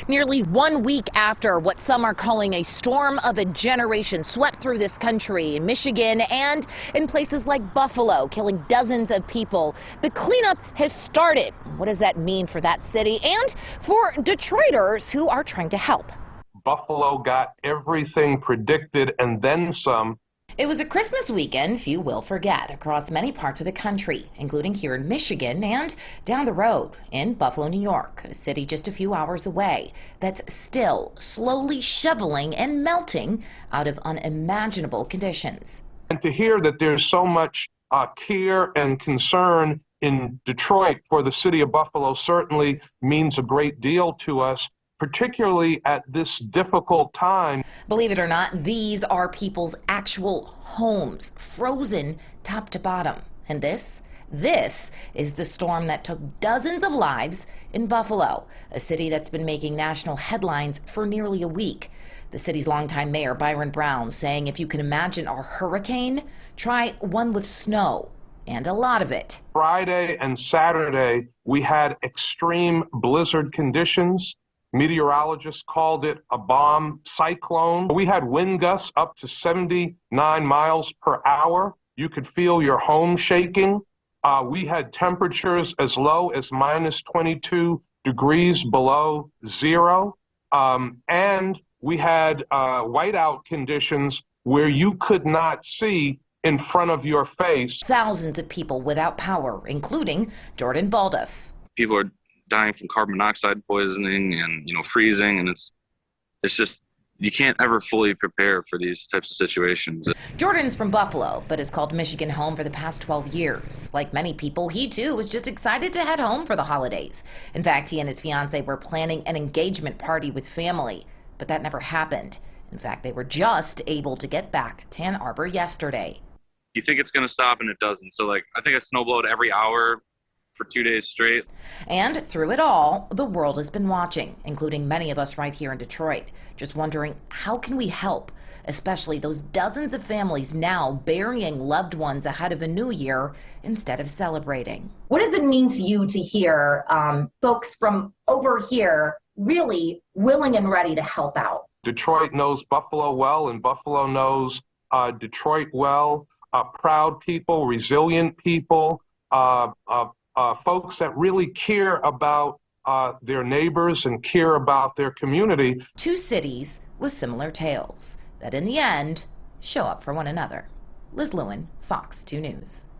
Nearly 1 week after what some are calling a storm of a generation swept through this country in Michigan and in places like Buffalo, killing dozens of people, the cleanup has started. What does that mean for that city and for Detroiters who are trying to help? Buffalo got everything predicted and then some. It was a Christmas weekend few will forget across many parts of the country, including here in Michigan and down the road in Buffalo, New York, a city just a few hours away that's still slowly shoveling and melting out of unimaginable conditions. And to hear that there's so much care and concern in Detroit for the city of Buffalo certainly means a great deal to us, particularly at this difficult time. Believe it or not, these are people's actual homes, frozen top to bottom. And this is the storm that took dozens of lives in Buffalo, a city that's been making national headlines for nearly a week. The city's longtime mayor, Byron Brown, saying if you can imagine a hurricane, try one with snow. And a lot of it. Friday and Saturday, we had extreme blizzard conditions. Meteorologists called it a bomb cyclone. We had wind gusts up to 79 miles per hour. You could feel your home shaking. We had temperatures as low as minus 22 degrees below zero. And we had whiteout conditions where you could not see in front of your face. Thousands of people without power, including Jordan Baldoff. People are dying from carbon monoxide poisoning and, freezing. And it's just, you can't ever fully prepare for these types of situations. Jordan's from Buffalo, but has called Michigan home for the past 12 years. Like many people, he too was just excited to head home for the holidays. In fact, he and his fiancee were planning an engagement party with family, but that never happened. In fact, they were just able to get back to Ann Arbor yesterday. You think it's going to stop and it doesn't. So I think I snowblowed every hour for 2 days straight. And through it all, the world has been watching, including many of us right here in Detroit, just wondering how can we help, especially those dozens of families now burying loved ones ahead of a new year instead of celebrating. What does it mean to you to hear folks from over here really willing and ready to help out? Detroit knows Buffalo well, and Buffalo knows Detroit well. Proud people, resilient people, folks that really care about their neighbors and care about their community. Two cities with similar tales that in the end show up for one another. Liz Lewin, Fox 2 News.